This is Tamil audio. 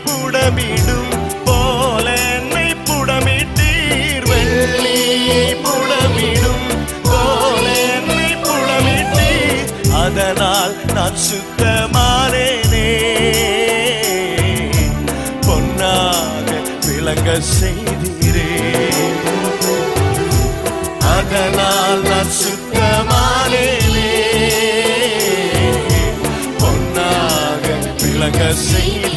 புடமிடும் போல என்னை புடமிட்டீர். வெள்ளியை புடமிடும் போல என்னை புடமிட்டீர். அதனால் நான் சுத்தமானேனே, பொன்னாக விளங்க செய்தீரே. அதனால் நான் சுத்தமானேனே, பொன்னாக விளங்க செய்தீரே.